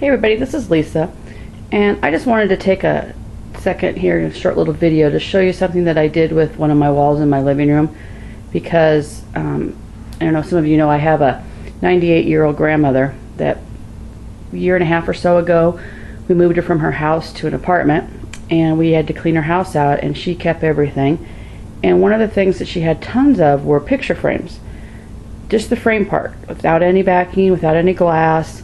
Hey everybody, this is Lisa, and I just wanted to take a second here, a short little video to show you something that I did with one of my walls in my living room, because I don't know, some of you know I have a 98-year-old grandmother that a year and a half or so ago we moved her from her house to an apartment, and we had to clean her house out, and she kept everything. And one of the things that she had tons of were picture frames, just the frame part, without any backing, without any glass.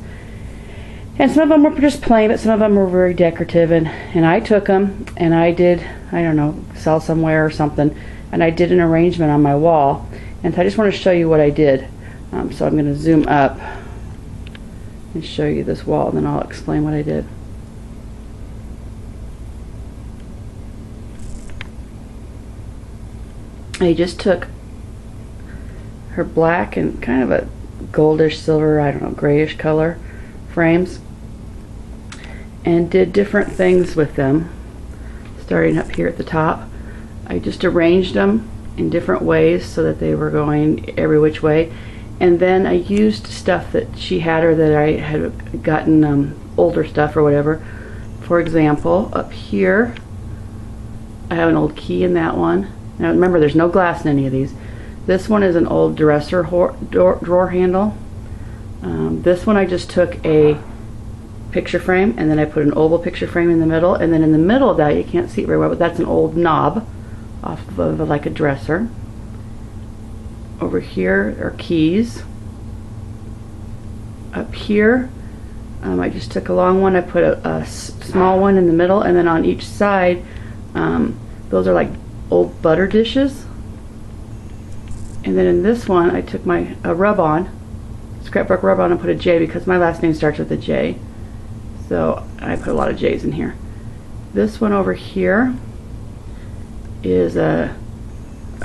And some of them were just plain, but some of them were very decorative, and I took them and I did, I don't know, sell somewhere or something, and I did an arrangement on my wall. And so I just want to show you what I did. So I'm going to zoom up and show you this wall, and then I'll explain what I did. I just took her black and kind of a goldish silver, I don't know, grayish color frames, and did different things with them. Starting up here at the top, I just arranged them in different ways so that they were going every which way, and then I used stuff that she had, or that I had gotten, older stuff or whatever. For example, up here I have an old key in that one. Now remember, there's no glass in any of these. This one is an old dresser drawer handle. This one I just took a picture frame, and then I put an oval picture frame in the middle, and then in the middle of that, you can't see it very well, but that's an old knob off of like a dresser. Over here are keys. Up here, I just took a long one, I put a small one in the middle, and then on each side, those are like old butter dishes. And then in this one, I took my rub-on, scrapbook rub-on, and put a J, because my last name starts with a J. So I put a lot of J's in here. This one over here is a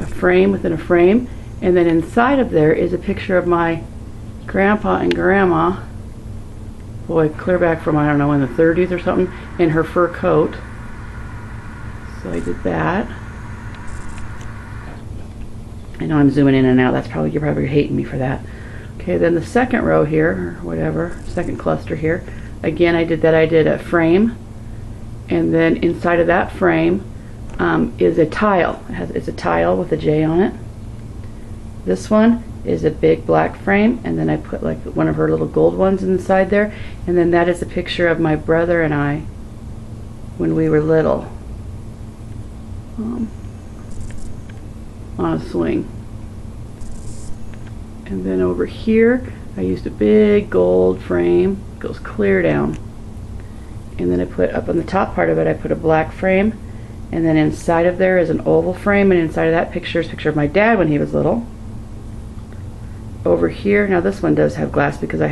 frame within a frame, and then inside of there is a picture of my grandpa and grandma, boy, clear back from, I don't know, in the 30s or something, in her fur coat. So I did that. I know I'm zooming in and out. That's probably, you're probably hating me for that. Okay, then the second row here, or whatever, second cluster here, again I did that. I did a frame, and then inside of that frame is a tile. It's a tile with a J on it. This one is a big black frame, and then I put like one of her little gold ones inside there, and then that is a picture of my brother and I when we were little, on a swing. And then over here I used a big gold frame, goes clear down, and then I put up on the top part of it, I put a black frame, and then inside of there is an oval frame, and inside of that picture is a picture of my dad when he was little. Over here, now this one does have glass because I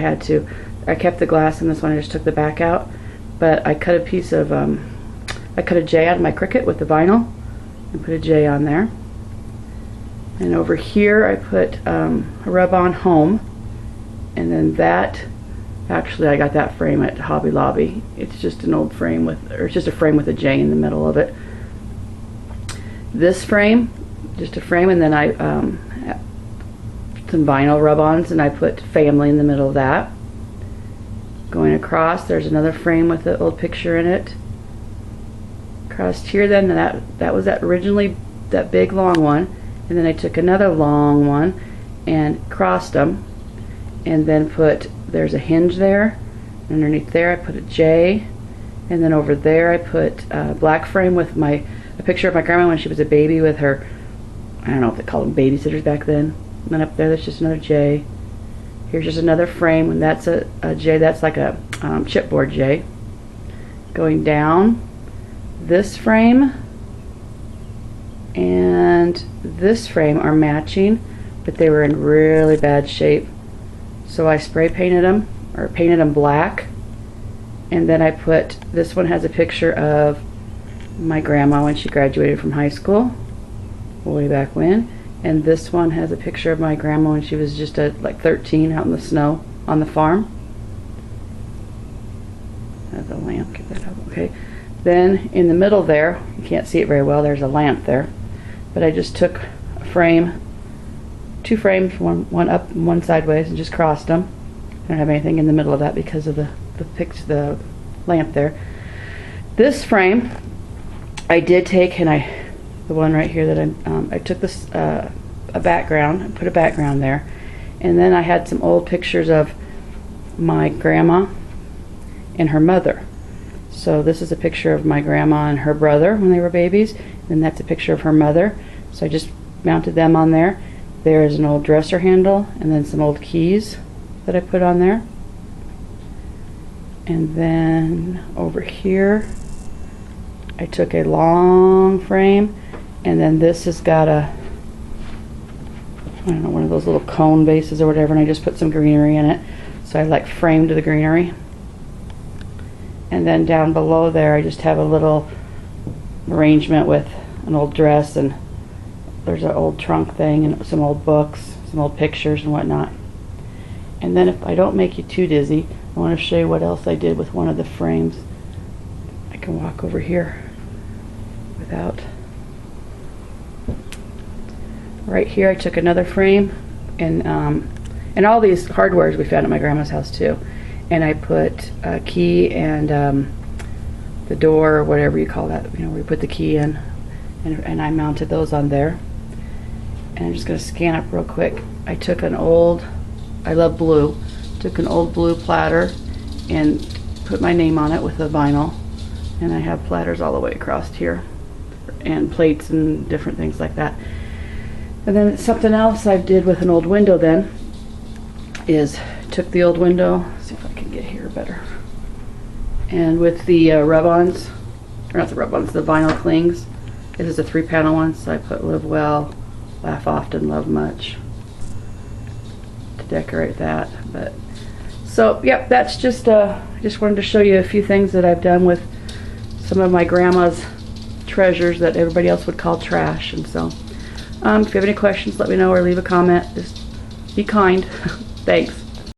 kept the glass in this one, I just took the back out, but I cut a piece of I cut a J out of my Cricut with the vinyl and put a J on there. And over here I put a rub-on home, and then that, actually I got that frame at Hobby Lobby. It's just an old frame with, or it's just a frame with a J in the middle of it. This frame, just a frame, and then I some vinyl rub-ons, and I put family in the middle of that. Going across, there's another frame with an old picture in it. Across here then, that was that originally that big long one, and then I took another long one and crossed them, and then put, there's a hinge there, underneath there I put a J, and then over there I put a black frame with a picture of my grandma when she was a baby with her, I don't know if they called them babysitters back then. And then up there there's just another J. Here's just another frame, and that's a J, that's like a chipboard J. Going down, this frame and this frame are matching, but they were in really bad shape. So I spray painted them, or painted them black, and then I put, this one has a picture of my grandma when she graduated from high school, way back when, and this one has a picture of my grandma when she was just like 13 out in the snow on the farm. That's a lamp, get that up, okay. Then in the middle there, you can't see it very well, there's a lamp there, but I just took a frame, two frames, one up and one sideways, and just crossed them. I don't have anything in the middle of that because of the the lamp there. This frame I did take, and the one right here that I took this a background and put a background there, and then I had some old pictures of my grandma and her mother. So this is a picture of my grandma and her brother when they were babies, and that's a picture of her mother. So I just mounted them on there. There is an old dresser handle and then some old keys that I put on there. And then over here I took a long frame, and then this has got a, I don't know, one of those little cone bases or whatever, and I just put some greenery in it. So I like framed the greenery. And then down below there I just have a little arrangement with an old dress, and there's an old trunk thing and some old books, some old pictures and whatnot. And then if I don't make you too dizzy, I want to show you what else I did with one of the frames. I can walk over here without. Right here I took another frame, and all these hardwares we found at my grandma's house too. And I put a key and the door, or whatever you call that, where you put the key in, and I mounted those on there. And I'm just going to scan up real quick. I took an old, I love blue, took an old blue platter and put my name on it with a vinyl. And I have platters all the way across here, and plates and different things like that. And then something else I did with an old window then is took the old window, see if I can get here better, and with the rub-ons, or not the rub-ons, the vinyl clings. This is a 3-panel one, so I put live well, laugh often, love much to decorate that. But so yep, that's just I just wanted to show you a few things that I've done with some of my grandma's treasures that everybody else would call trash. And so if you have any questions, let me know or leave a comment. Just be kind. Thanks.